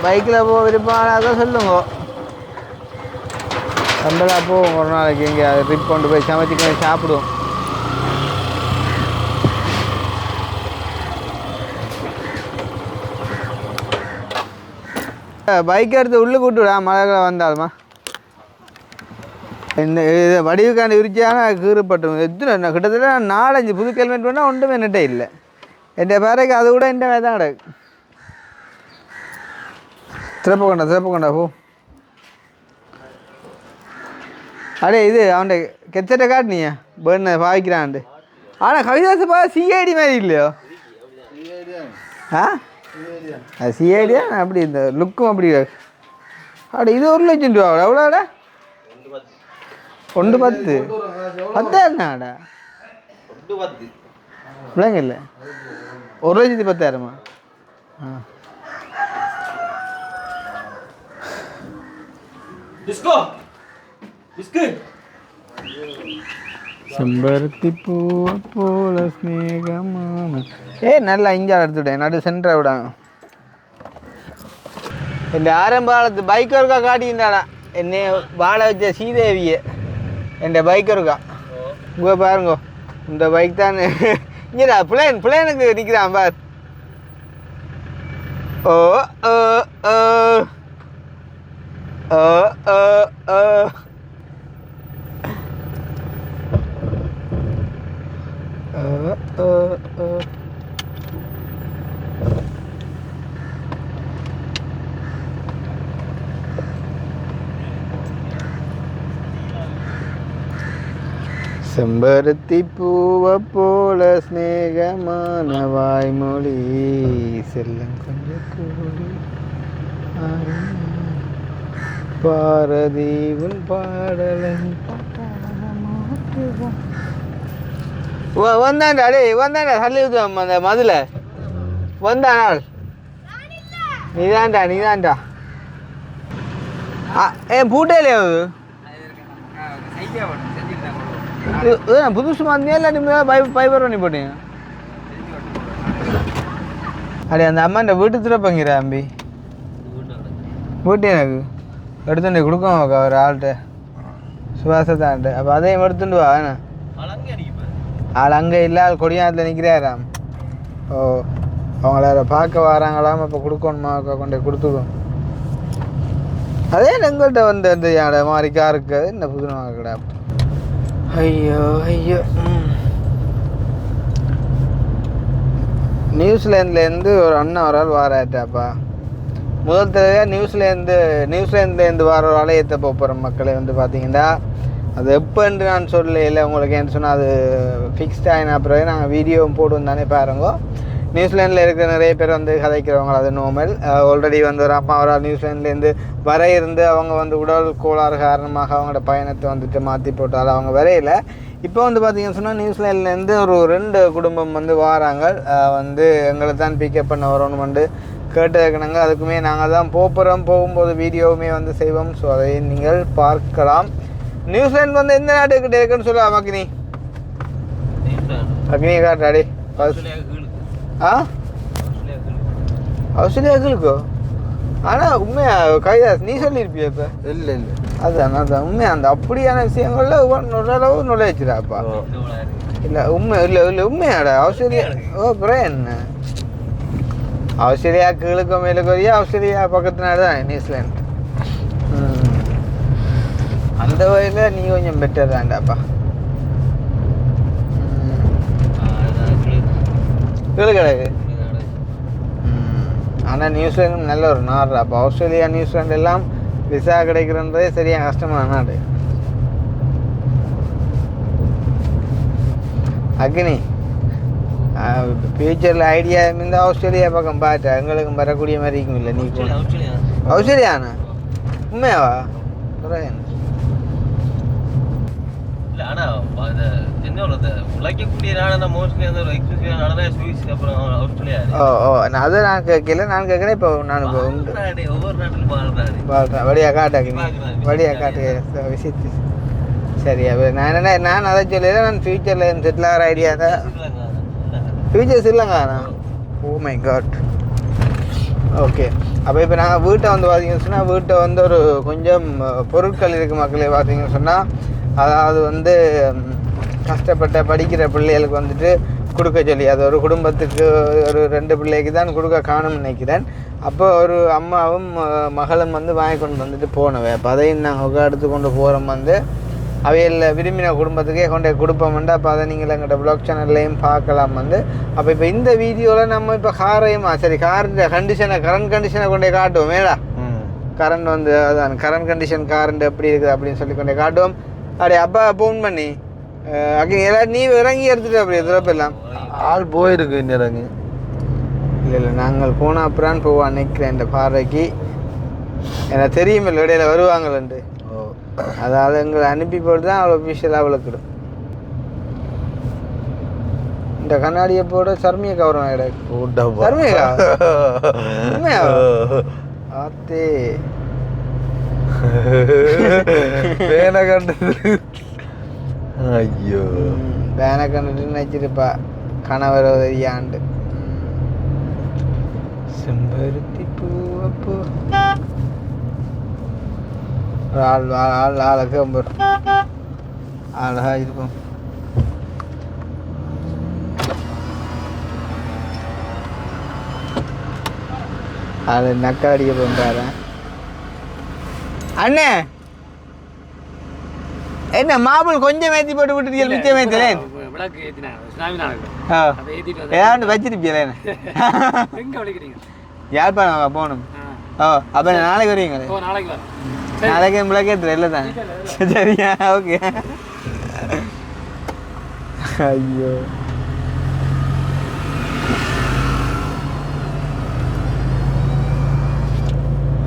Speaker 1: பைக்கில் போக விருப்பம் சொல்லுங்க நம்மளா போவோம் ஒரு நாளைக்கு எங்கே ட்ரிப் கொண்டு போய் சமைச்சு சாப்பிடுவோம் பைக் எடுத்து உள்ளே கூட்டுவிடா மழை வந்தாலுமா இந்த இது வடிவுக்காண்டி விரிச்சியான கீறுப்பட்டும் எத்தனை கிட்டத்தட்ட 4-5 புது ஹெல்மெட் பண்ணால் ஒன்றுமே என்னட்டே இல்லை என் பேரைக்கு அது கூட என் தான் கிடக்கு சிறப்பு கொண்டா போ அடே இது அவன்கிட்ட கெச்சட்டை காட்டினியா பேர்னை பாவிக்கிறான்ட்டு ஆனால் கவிதாசை சிஐடி மாதிரி இல்லையோ அது சிஐடியா அப்படி இந்த லுக்கும் அப்படி அட இது 1 லட்சம் ரூபா எவ்வளோடா 110 10,000 பிள்ளைங்க இல்லை 1,10,000 செம்பருத்தி பூ போல ஸ்நேகமான நல்லா இங்கே எடுத்துவிட்டேன் நடு சென்டரை விடாங்க இந்த ஆரம்ப காலத்து பைக் ஒருக்கா காட்டியிருந்தாடா என்னை வாழ வச்ச ஸ்ரீதேவியை என் பைக் இருக்கா இங்கே பாருங்க இந்த பைக் தான் இங்கேடா பிளேனுக்கு நிற்கிறான் பார் ஓ ஓ ஓ ஓ ஓ ஓ செம்பருத்தி பூவை போல ஸ்நேகமான வாய்மொழி செல்லம் கொஞ்சம் கூடி பாரதி உன் பாடலை வந்தாண்டா டே வந்தாண்டா தள்ளி ஊற்றுவோம் அந்த மதுல வந்தானால் நீதாண்டா ஏன் பூட்டையிலே புதுசு மாதிரியா இல்லை நீங்கள் பைபர் பண்ணி போட்டீங்க அடே அந்த அம்மாண்ட வீட்டு திறப்பங்கிற அம்பி வீட்டு எனக்கு எடுத்துட்டு கொடுக்கோம் ஒரு ஆள்கிட்ட சுவாசத்தான்ட்டு அப்போ அதையும் எடுத்துட்டு வா என்ன ஆள் அங்கே இல்லை ஆள் கொடியாத்தில் நிற்கிறாராம் ஓ அவங்கள பார்க்க வராங்களாம் அப்போ கொடுக்கணுமா கொண்டு கொடுத்துடுவோம் அதே எங்கள்கிட்ட வந்து அந்த யாட மாதிரி காருக்கு இந்த புது வாங்கக்கூடா ஐயோ நியூசிலாந்துலேருந்து ஒரு அண்ணன் ஒரு ஆள் வாராட்டாப்பா முதல் தடவையாக நியூசிலாந்துலேருந்து வர ஒரு ஆளை ஏற்ற போகிற மக்களை வந்து பார்த்தீங்கன்னா அது எப்போன்று நான் சொல்லலை உங்களுக்கு என்ன சொன்னால் அது ஃபிக்ஸ்ட் ஆகின பிறகு நாங்கள் வீடியோவும் போடுவோம் தானே பாருங்க நியூசிலாண்டில் இருக்கிற நிறைய பேர் வந்து கதைக்கிறவங்க அது நார்மல் ஆல்ரெடி வந்து ஒரு அம்மா ஒரு நியூசிலாண்ட்லேருந்து வர இருந்து அவங்க வந்து உடல் கோளாறு காரணமாக அவங்களோட பயணத்தை வந்துட்டு மாற்றி போட்டால் அவங்க வரையில இப்போ வந்து பார்த்திங்கன்னு சொன்னால் நியூசிலாண்ட்லேருந்து ஒரு 2 குடும்பம் வந்து வராங்க வந்து எங்களை தான் பிக்கப் பண்ண வரணும் வந்து கேட்டுக்கணுங்க அதுக்குமே நாங்கள் தான் போகும்போது வீடியோவுமே வந்து செய்வோம் ஸோ அதை நீங்கள் பார்க்கலாம் நியூசிலாந்து வந்து எந்த நாட்டுக்கிட்ட இருக்குன்னு சொல்ல அக்னி காட்டாடி ஆஸ்திரேலியாவுக்கு ஆனால் உண்மையா கைதாஸ் நீ சொல்லியிருப்பியா இப்போ
Speaker 3: இல்லை
Speaker 1: அதான் உண்மையா அந்த அப்படியான விஷயங்கள்ல ஓரளவு நுழைச்சிடாப்பா இல்லை உண்மையாடா ஆஸ்திரேலியா அப்புறம் என்ன ஆஸ்திரேலியா கீழுக்கு மேலுக்குரிய ஆஸ்திரேலியா பக்கத்து நாடு தான் நியூசிலாந்து அந்த வகையில் நீ கொஞ்சம் பெட்டர் தான்டாப்பா கீழே கிடக்கு ஆனால் நியூசிலாந்து நல்ல ஒரு நாடு. அப்போ ஆஸ்திரேலியா நியூசிலாந்து எல்லாம் விசா கிடைக்கிறன்றதே சரியாக கஷ்டமான நாடு. அக்னி ஃபியூச்சரில் ஐடியா இருந்தால் ஆஸ்திரேலியா பக்கம் பார்த்தேன், எங்களுக்கும் வரக்கூடிய மாதிரி இருக்கும். இல்லை நீ ஆஸ்திரேலியாண்ணா உண்மையாவா?
Speaker 2: இல்லை ஆனால் என்ன உழைக்கக்கூடிய நாடு மோஸ்ட்லி அந்த எக்ஸ்பென்சிவ் நாடு சுவிஸ், அப்புறம் ஆஸ்திரேலியா.
Speaker 1: நான் அதை நான் கேட்கல, நான் கேட்குறேன். இப்போ நான்
Speaker 2: ஒவ்வொரு நாட்டிலும்
Speaker 1: வாழ்கிறேன். வழியா காட்டு, வழியா காட்டு விசித்து. சரி, அப்போ நான் அதை சொல்லல. நான் ஃபியூச்சரில் செட்டில் ஆகிற ஐடியா தான். ஃபியூச்சர்ஸ் இல்லைங்கண்ணா. Oh my God. ஓகே, அப்போ இப்போ நாங்கள் வீட்டை வந்து பார்த்தீங்கன்னு சொன்னால், வீட்டை வந்து ஒரு கொஞ்சம் பொருட்கள் இருக்குது மக்களே. பார்த்தீங்கன்னு சொன்னால், அதாவது வந்து கஷ்டப்பட்ட படிக்கிற பிள்ளைகளுக்கு வந்துட்டு கொடுக்க சொல்லி, அது ஒரு குடும்பத்துக்கு ஒரு 2 பிள்ளைக்கு தான் கொடுக்க காணும்னு நினைக்கிறேன். அப்போ ஒரு அம்மாவும் மகளும் வந்து வாங்கி கொண்டு வந்துட்டு போனவை. அப்போ அதையும் நாங்கள் எடுத்து கொண்டு போகிறோம். வந்து அவையில் விரும்பின குடும்பத்துக்கே கொண்டு கொடுப்போம்ண்டு. அப்போ அதை நீங்கள் எங்கள்கிட்ட ப்ளாக் சேனல்லையும் பார்க்கலாம். வந்து அப்போ இப்போ இந்த வீடியோவில் நம்ம இப்போ காரையும் சரி காரின் கண்டிஷனை கரண்ட் கண்டிஷனை கொண்டே காட்டுவோம். மேடா கரண்ட் வந்து அதான் கரண்ட் கண்டிஷன் காரண்ட் எப்படி இருக்குது அப்படின்னு சொல்லி கொண்டே காட்டுவோம். அப்படியே அப்பா ஃபோன் பண்ணி எல்லாரும் நீ இறங்கி எடுத்துகிட்டு அப்படி எதிரப்பெல்லாம்
Speaker 3: ஆள் போயிருக்கு இன்னும் இறங்கி.
Speaker 1: இல்லை நாங்கள் போனால் அப்புறம் போவான் நிற்கிறேன் இந்த பார்வைக்கு. எனக்கு தெரியும் இல்லை இடையில வருவாங்களேன்ட்டு. அதாவது எங்களை அனுப்பி போட்டு தான் அவ்வளோ ஒஃபிஷியலாக விளக்கிடும். இந்த கண்ணாடியை போட சர்மியை கவரம் ஆகிடாது. சர்மியா உண்மையா? ஆத்தே
Speaker 3: பேனை கண்டது. ஐயோ,
Speaker 1: பேனை கண்டுட்டு நினச்சிருப்பா கணவர் தெரியாண்டு. செம்பருத்தி பூவப்போ ஆளுக்கு அழகா இருக்கும். அது நக்காடிய பண்றாரு. அண்ணே என்ன மாப்பிள் கொஞ்சம் ஏற்றி போட்டு விட்டுருக்கீங்க, மிச்சம் ஏற்றலேன் ஏதாண்டு வச்சிருப்பீங்களே. யாழ்ப்பாணம் போகணும். அப்போ நாளைக்கு வருவீங்களே? நாளைக்கு நம்மளுக்கு தெரியல தான். சரியா? ஓகே. ஐயோ,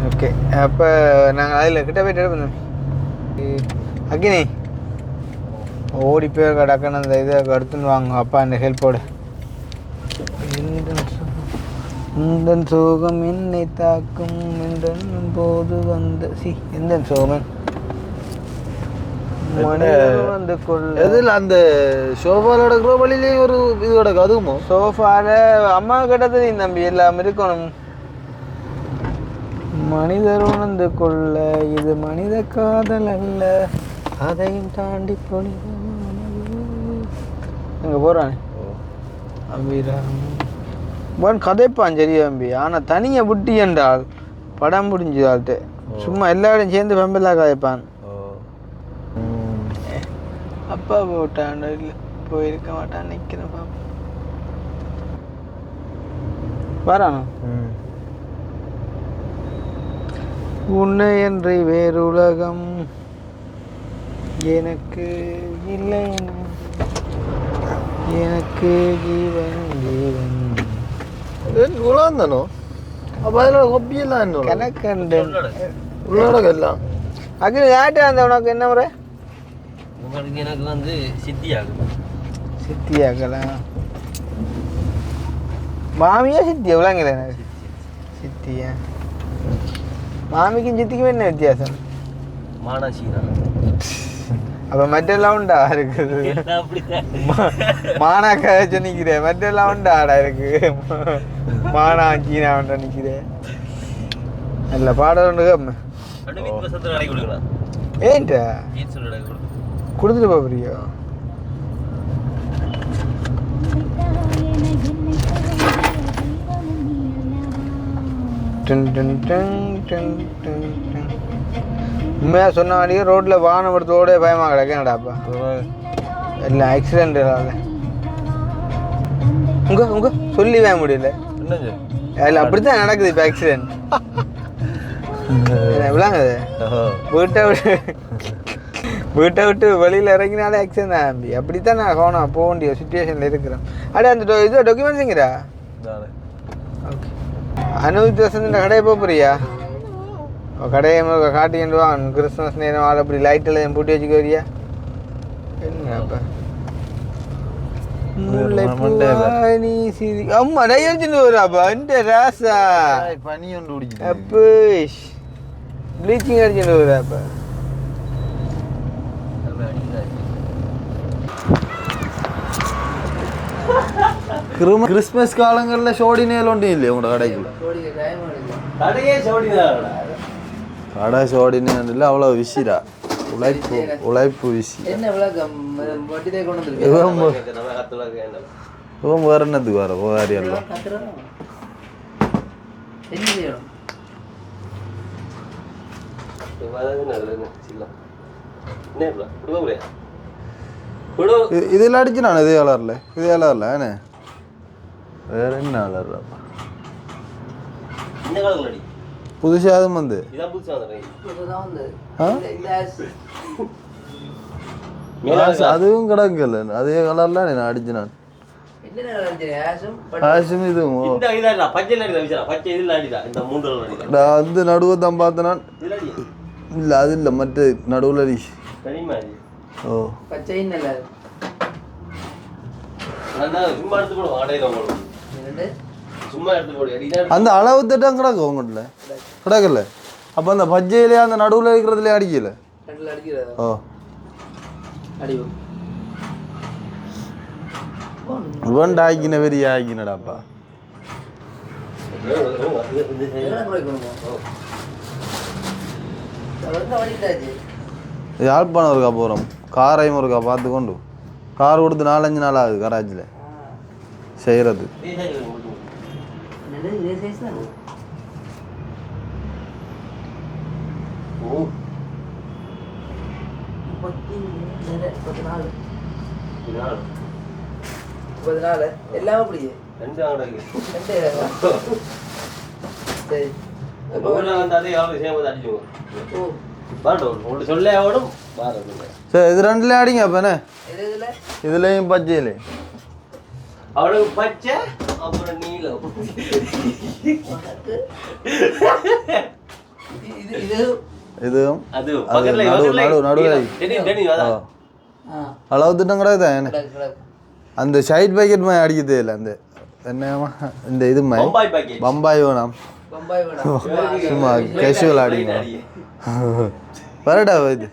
Speaker 1: ஓகே. அப்போ நாங்கள் அதில் கிட்ட போய்ட்டு எடுப்போம். அக்கினி ஓடி போய் டக்குன்னு அந்த இதை எடுத்துன்னு வாங்க அப்பா இந்த ஹெல்ப்போடு. இந்த சோகம் என்னை தாக்கும் என்றன் போது வந்த எந்த சோகன் வந்து கொள்ள.
Speaker 3: எதில் அந்த சோஃபாவில் எடுக்கிற வழியிலேயே ஒரு இது கிடக்கு. அதுவுமோ
Speaker 1: சோஃபாவில் அம்மா கிட்டத்தட்ட தம்பி எல்லாம் இருக்கணும். மனிதர் உணர்ந்து கொள்ள இது மனித காதல் அல்ல, அதையும் தாண்டி போனீங்க எங்கே போகிறானே அபிராமன் கதைப்பான். சரி தம்பி, ஆனால் தனியை விட்டி என்றால் படம் முடிஞ்சுதால்ட்டு சும்மா எல்லாரும் சேர்ந்து பம்பெல்லாம் கதைப்பான். அப்பா போட்டான் இல்லை போயிருக்க மாட்டான். நிற்கிறேன் பாப்பா வரானோ. உன்னை என்று வேறு உலகம் எனக்கு இல்லை, எனக்கு ஜீவன் ஜீவன்
Speaker 3: உலகந்தானோ. அப்போ அதில் ஹொப்பியெல்லாம் என்ன
Speaker 1: கணக்கண்டு
Speaker 3: உள்ளடக்கம் எல்லாம்
Speaker 1: அக்கில் யார்ட்டு அந்த உனக்கு என்ன முறை?
Speaker 2: உங்களுக்கு எனக்கு வந்து சித்தியாகும்.
Speaker 1: சித்தியாக்கலாம் மாமியா சித்தியா விளாங்கல எனக்கு சித்தியா. மாமிக்கும் சித்திக்கும் என்ன வித்தியாசம்?
Speaker 2: மானாசீனா.
Speaker 1: அப்போ மற்றெல்லாம் உண்டா இருக்குது? மானாக்கா சொன்னிக்கிறேன், மற்றெல்லாம் உண்டாடா இருக்கு. மானா சீனா உண்டா நிற்கிறேன். நல்ல பாடம் உண்டு. ஏன்ட்டா கொடுத்துட்டு போறியோ? உண்மையாக சொன்ன வேண்டிய ரோட்டில் வாகனம் எடுத்தோட பயமாக கிடக்கேன்டாப்பா. எல்லாம் ஆக்சிடென்ட் உங்க சொல்லி வாங்க முடியல. அதில் அப்படித்தான் நடக்குது இப்போ ஆக்சிடென்ட். விளாங்குது வீட்டை விட்டு வெளியில் இறங்கினாலே ஆக்சிடென்ட் தான் ஆம்பி. அப்படித்தான் நான் கவனம் போக வேண்டிய சுச்சுவேஷனில் இருக்கிறேன். அப்படியே அந்த இது டாக்குமெண்ட்ஸுங்கிறா ஓகே. அனுபவித்து வசந்த கடையை போறியா? கடையை காட்டிக்கிட்டு வா. கிறிஸ்மஸ் நேரம் ஆள் அப்படி லைட் எல்லாம் பூட்டி வச்சுக்க வரியா? என்ன அப்போ அம்மா டையடிச்சுட்டு வராப்பா இந்த ராசா
Speaker 3: பனி ஒன்று குடிக்குது.
Speaker 1: அப்போ ப்ளீச்சிங் அடிச்சுட்டு வராப்பா.
Speaker 3: கிறிஸ்மஸ் காலங்களில் ஷோடி நேல் ஒன்றும் இல்லையா உங்களோட கடைக்கு? கடை ஷோடி நேல் இல்லை, அவ்வளோ விசிடா உழைப்பு விசி. இவன் வேற என்னத்துக்கு வர போகாரி எல்லாம் இதில் அடிச்சு நான் இதே கலரில் என்ன வேற என்ன கலர்ப்பா புதுசாக அதுவும் வந்து அதுவும் கிடக்கல அதே கலர்ல நான் அடிச்சு நான் இதுவும் வந்து நடுவை தான் பார்த்தேன் நான். இல்லை அது இல்லை மற்ற நடுவில் அடி. ஓ அந்த அளவு திட்டம் கிடக்கு உங்கள்கிட்ட கிடக்கல. அப்போ அந்த பச்சையிலே அந்த நடுவில் இருக்கிறதுல அடிக்கல. ஓ இவன் ஆக்கின பெரிய ஆக்கினடாப்பா. யாழ்ப்பாணம் இருக்கா போகிறோம், காரையும் இருக்கா பார்த்து கொண்டு. கார் கொடுத்து 4-5 நாள் ஆகுது கராச்சியில் செய்கிறது. சரி இது ரெண்டுல அடிங்க அப்ப என்ன இதுலயும் பச்சையில
Speaker 2: அவளுக்கு பச்சை அப்புறம் நீலம்.
Speaker 3: இதுவும் அளவு திட்டம் கிடையாது என்ன அந்த சைட் பாக்கெட் மாதிரி அடிக்கதே இல்லை. அந்த என்னமா இந்த இது மாதிரி பம்பாய் வேணாம் சும்மா கேஷுவல் அடிங்க வரடா இது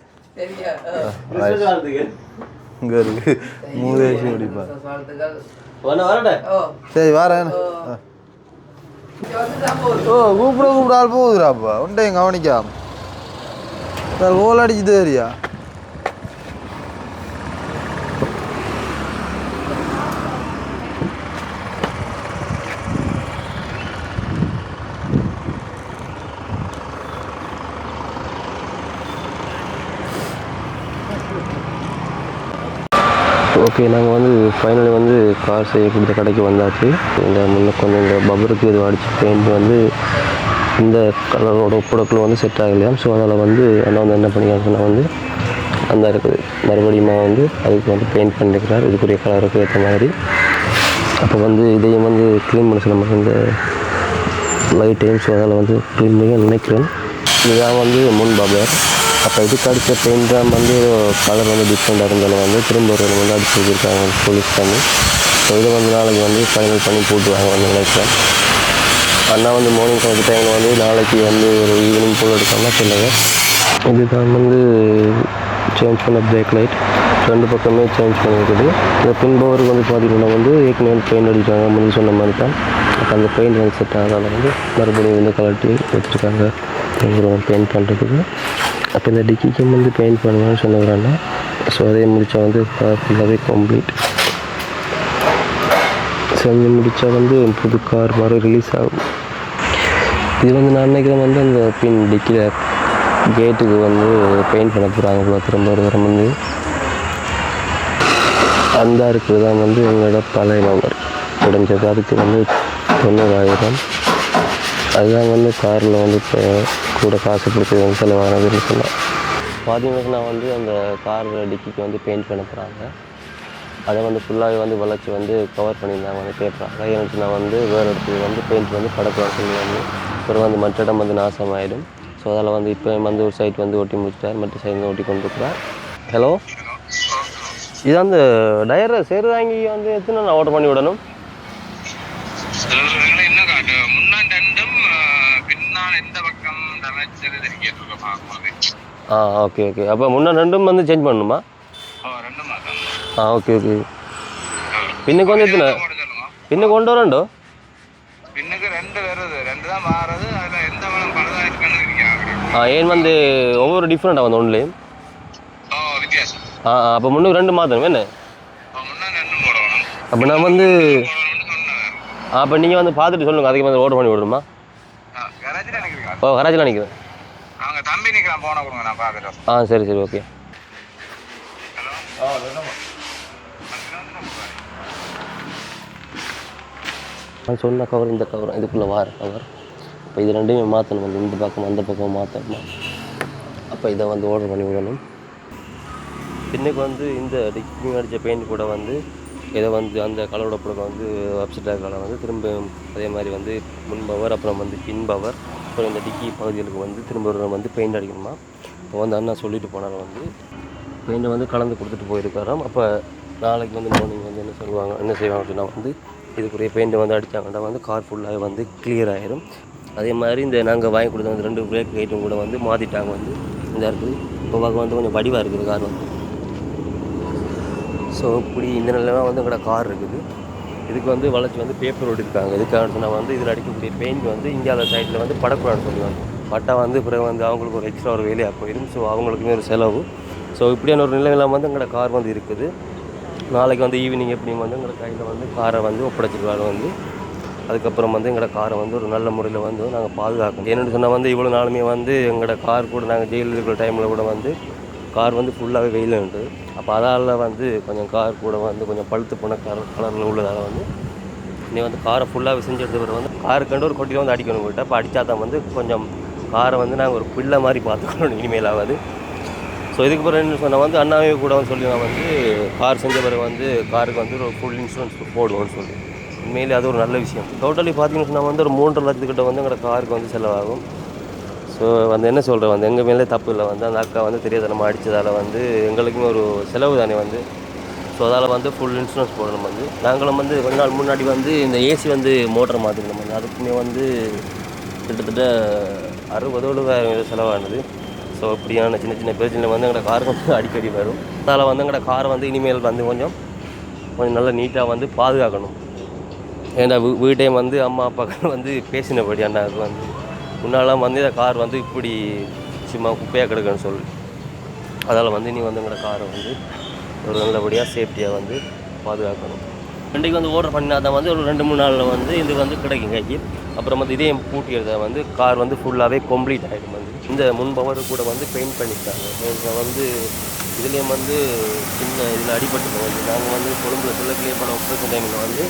Speaker 3: இங்கே இருக்கு மூதேசி குடிப்பா. சரி வரேன். ஓ கூப்பிட ஆள் போகுதுடாப்பா உண்டையும் கவனிக்காம கோல் அடிச்சு தெரியா.
Speaker 2: ஓகே நாங்கள் வந்து ஃபைனலி வந்து கார் செய்யக்கூடிய கடைக்கு வந்தாச்சு. இந்த முன்ன கொஞ்சம் இந்த பபருக்கு இது அடிச்சு பெயிண்ட் வந்து இந்த கலரோட ஒப்புடக்குள்ள வந்து செட் ஆகலையாம். ஸோ அதில் வந்து அண்ணா வந்து என்ன பண்ணிக்காங்கன்னா வந்து அந்த இருக்குது மறுபடியும் வந்து அதுக்கு வந்து பெயிண்ட் பண்ணியிருக்கிறார் இதுக்குரிய கலருக்கு ஏற்ற மாதிரி. அப்போ வந்து இதையும் வந்து க்ளீன் பண்ண சொல்ல நமக்கு இந்த லைட்டையும். ஸோ அதில் வந்து க்ளீன் பண்ணி நினைக்கிறேன். இதுதான் வந்து முன் பபர். அப்போ இதுக்கு அடித்த பெயிண்ட் தான் வந்து கலர் வந்து டிஃப்ரெண்ட்டாக இருந்தாலும் வந்து திரும்ப ஒரு வந்து அடிச்சு வச்சுருக்காங்க போலீஸ் பண்ணி. ஸோ இதை வந்து நாளைக்கு வந்து ஃபைனல் பண்ணி போட்டுருவாங்க வந்து நினைக்கிறேன். அண்ணா வந்து மார்னிங் கணக்கு டைமில் வந்து நாளைக்கு வந்து ஒரு ஈவினிங் போல் எடுக்காமல் சொல்லுங்க. இதுதான் வந்து சேஞ்ச் பண்ண பிரேக் லைட் ரெண்டு பக்கமே சேஞ்ச் பண்ணியிருக்குது. இந்த பின்பவருக்கு வந்து பார்த்திங்கன்னா வந்து ஏற்கனவே பெயிண்ட் அடிக்கிறாங்க முன்னாடி சொன்ன மாதிரி தான். அப்போ அந்த பெயிண்ட் வந்து செட் ஆகிறதால வந்து மறுபடியும் வந்து கலட்டி வச்சுருக்காங்க பெயிண்ட் பண்ணுறதுக்கு. அப்போ இந்த டிக்கிக்கும் வந்து பெயிண்ட் பண்ணுவான்னு சொன்னவராங்க. ஸோ அதே முடித்தா வந்து ஃபுல்லாகவே கம்ப்ளீட் செஞ்சு முடித்தா வந்து புது கார் மாதிரி ரிலீஸ் ஆகும். இது வந்து நான் நினைக்கிறேன் வந்து அந்த பின் டிக்கியில் கேட்டுக்கு வந்து பெயிண்ட் பண்ண போகிறாங்க போல திரும்ப ஒரு தரம் வந்து. அந்த இருக்கிறது தான் வந்து எங்களோட பழைய நம்பர் உடஞ்சது. அதுக்கு வந்து 90,000. அதுதான் வந்து காரில் வந்து இப்போ கூட காசு கொடுத்து வந்து செலவானதுன்னு சொன்னேன். பார்த்தீங்கன்னா வந்து அந்த கார் டிக்கிக்கு வந்து பெயிண்ட் பண்ண போகிறாங்க. அதை வந்து ஃபுல்லாகவே வந்து வளைச்சி வந்து கவர் பண்ணியிருந்தாங்க வந்து கேட்குறாங்க. ஏன்னு சொன்னால் வந்து வேறு இடத்துக்கு வந்து பெயிண்ட் வந்து படக்கூடாது சொல்லி வந்து அப்புறம் வந்து மற்ற இடம் வந்து நாசமாயிடும். ஸோ அதில் வந்து இப்போ வந்து ஒரு சைட் வந்து ஒட்டி முடிச்சிட்டார், மற்ற சைட் வந்து ஒட்டி கொண்டு இருக்கிறார். ஹலோ, இது அந்த டயரை சேருதாங்கி வந்து எத்தனை நான் ஆர்டர் பண்ணி விடணும்? Okay okay. அப்போ முன்னே ரெண்டும் வந்து சேஞ்ச் பண்ணணுமா? Okay okay. பின்னுக்கு வந்து எத்தனை பின்னுக்கு கொண்டு வரண்டோ?
Speaker 5: பின்னுக்கு 2 வருது, 2 தான் மாறுது. அதில் எந்த வளம் பழுதாக இருக்குன்னு
Speaker 2: ஏன் வந்து ஒவ்வொரு டிஃப்ரெண்ட்டாக வந்து ஒன்றுலேயும்
Speaker 5: வித்தியாசம்.
Speaker 2: அப்போ முன்னுக்கு 2 மாற்றணும் என்ன?
Speaker 5: முன்னா 2 போடணும்.
Speaker 2: அப்போ நான் வந்து அப்போ நீங்கள் வந்து பார்த்துட்டு சொல்லுங்கள், அதுக்கு வந்து ஆர்டர் பண்ணி விடணுமா?
Speaker 5: கராச்சியில் நினைக்கிறீங்களா?
Speaker 2: கராச்சியில் நினைக்கிறேன்.
Speaker 5: அவங்க தம்பி நிற்கிறான், போன கொடுங்க, நான் பார்க்குறேன்.
Speaker 2: சரி சரி ஓகே. நான் சொன்ன கவர் இந்த கவர் இதுக்குள்ளே வார கவர். இப்போ இது ரெண்டையுமே மாற்றணும், வந்து இந்த பக்கம் அந்த பக்கம் மாற்றணும். அப்போ இதை வந்து ஆர்டர் பண்ணி விடணும். பின்னுக்கு வந்து இந்த டிக்கிங் அடித்த பெயிண்ட் கூட வந்து இதை வந்து அந்த கலரோட பிறகு வந்து அப்செட்டாக கலர் வந்து திரும்ப அதே மாதிரி வந்து முன் பவர் அப்புறம் வந்து பின் பவர் அப்புறம் இந்த டிக்கி பகுதிகளுக்கு வந்து திரும்ப வந்து பெயிண்ட் அடிக்கணுமா. இப்போ வந்து அண்ணா சொல்லிட்டு போனாலும் வந்து பெயிண்டை வந்து கலந்து கொடுத்துட்டு போயிருக்காராம். அப்போ நாளைக்கு வந்து மார்னிங் வந்து என்ன செய்வாங்க அப்படின்னா வந்து இதுக்குரிய பெயிண்டை வந்து அடித்தாங்கன்னா வந்து கார் ஃபுல்லாக வந்து கிளியர் ஆகிடும். அதே மாதிரி இந்த நாங்கள் வாங்கி கொடுத்த வந்து 2 பிரேக் லைட்டும் கூட வந்து மாற்றிட்டாங்க வந்து இந்த இருக்குது. இப்போ வந்து கொஞ்சம் வடிவாக இருக்குது கார் வந்து. ஸோ இப்படி இந்த நிலையில் வந்து எங்களோட கார் இருக்குது. இதுக்கு வந்து வளைச்சி வந்து பேப்பர் ஒட்டிருக்காங்க. இதுக்காக சொன்னால் வந்து இதில் அடிக்கக்கூடிய பெயிண்ட் வந்து இந்தியாவில் சைடில் வந்து படக்கூடாதுன்னு சொல்லுவாங்க. பட்டா வந்து பிறகு வந்து அவங்களுக்கு ஒரு எக்ஸ்ட்ரா ஒரு வேலையாக போயிடும். ஸோ அவங்களுக்குமே ஒரு செலவு. ஸோ இப்படியான ஒரு நிலையில் வந்து எங்களோட கார் வந்து இருக்குது. நாளைக்கு வந்து ஈவினிங் எப்படி வந்து எங்களோட கையில் வந்து காரை வந்து ஒப்படைச்சிருக்காரு வந்து. அதுக்கப்புறம் வந்து எங்களோட காரை வந்து ஒரு நல்ல முறையில் வந்து நாங்கள் பாதுகாக்கணும். என்னென்னு சொன்னால் வந்து இவ்வளோ நாளுமே வந்து எங்களோட கார் கூட நாங்கள் ஜெயிலில் இருக்கிற டைமில் கூட வந்து கார் வந்து ஃபுல்லாகவே வெயில் இருந்தது. அப்போ அதால் வந்து கொஞ்சம் கார் கூட வந்து கொஞ்சம் பழுத்து போன கலரில் உள்ளதால் வந்து நீ வந்து காரை ஃபுல்லாக செஞ்சு எடுத்து வர வந்து காருக்கண்டு ஒரு கொட்டியில் வந்து அடிக்கணும் போயிட்டு. அப்போ அடித்தா தான் வந்து கொஞ்சம் காரை வந்து நாங்கள் ஒரு பிள்ளை மாதிரி பார்த்துக்கணும் இனிமேல் ஆகாது. ஸோ இதுக்கு பிறகு என்ன சொன்னால் வந்து அண்ணாவே கூட வந்து சொல்லி நான் வந்து கார் செஞ்ச பிறகு வந்து காருக்கு வந்து ஒரு ஃபுல் இன்சூரன்ஸ் போடுவோம்னு சொல்லி. உண்மையிலே அது ஒரு நல்ல விஷயம். டோட்டலி பார்த்தீங்கன்னு சொன்னால் வந்து ஒரு 3.5 லட்சத்துக்கிட்ட வந்து எங்களோட காருக்கு வந்து செலவாகும். ஸோ வந்து என்ன சொல்கிறேன் வந்து எங்கள் மேலே தப்பு இல்லை வந்து அந்த அக்கா வந்து தெரியாதனமாக அடித்ததால் வந்து எங்களுக்குமே ஒரு செலவு தானே வந்து. ஸோ அதால் வந்து ஃபுல் இன்சூரன்ஸ் போடணும் வந்து. நாங்களும் வந்து கொஞ்ச நாள் முன்னாடி வந்து இந்த ஏசி வந்து மோட்டர் மாற்றிக்கணும் வந்து. அதுக்குமே வந்து கிட்டத்தட்ட 60,000 செலவானது. ஸோ இப்படியான சின்ன சின்ன பிரச்சனை வந்து எங்களோட காருக்கு வந்து அடிக்கடி வரும். அதனால் வந்து எங்களோட காரை வந்து இனிமேல் வந்து கொஞ்சம் நல்லா நீட்டாக வந்து பாதுகாக்கணும். ஏன்னா வீட்டையும் வந்து அம்மா அப்பாக்கள் வந்து பேசினபடி அண்ணாவுக்கு வந்து முன்னாலாம் வந்து இந்த கார் வந்து இப்படி சும்மா குப்பையாக கிடக்குன்னு சொல்லி. அதால் வந்து இனி வந்து எங்களோட காரை வந்து ஒரு நல்லபடியாக சேஃப்டியாக வந்து பாதுகாக்கணும். இன்றைக்கு வந்து ஆர்டர் பண்ணால் தான் வந்து ஒரு 2-3 நாளில் வந்து இது வந்து கிடைக்கும் கைக்கு. அப்புறம் வந்து இதையும் பூட்டி எடுத்தால் வந்து கார் வந்து ஃபுல்லாகவே கம்ப்ளீட் ஆகிடும் வந்து. இந்த முன் பவர் கூட வந்து பெயிண்ட் பண்ணிட்டாங்க வந்து. இதுலேயும் வந்து சின்ன இதில் அடிபட்டுருக்கோம் வந்து. நாங்கள் வந்து கொழும்புல கிளியர் பண்ண ஆப்ரேஷன் டைமில் வந்து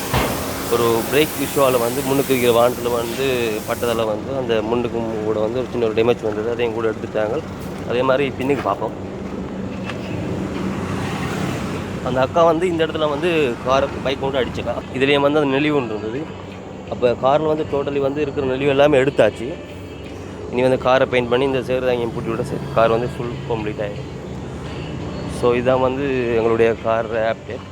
Speaker 2: ஒரு பிரேக் இஷ்யூவால் வந்து முன்னுக்கு இருக்கிற வானத்தில் வந்து பட்டதால் வந்து அந்த முன்னுக்கும் கூட வந்து ஒரு சின்ன ஒரு டேமேஜ் வந்தது. அதையும் கூட எடுத்துட்டாங்க. அதே மாதிரி பின்னுக்கு பார்ப்போம். அந்த அக்கா வந்து இந்த இடத்துல வந்து காரை பைக் கொண்டு அடிச்சக்கா. இதுலேயும் வந்து அந்த நெளிவு ஒன்று இருந்தது. அப்போ காரில் வந்து டோட்டலி வந்து இருக்கிற நெளிவு எல்லாமே எடுத்தாச்சு. இனி வந்து காரை பெயிண்ட் பண்ணி இந்த சேருதாங்கியம் பூட்டி விட சரி கார் வந்து ஃபுல் கம்ப்ளீட் ஆகிடும். ஸோ இதுதான் வந்து எங்களுடைய கார் ஆப்டேட்.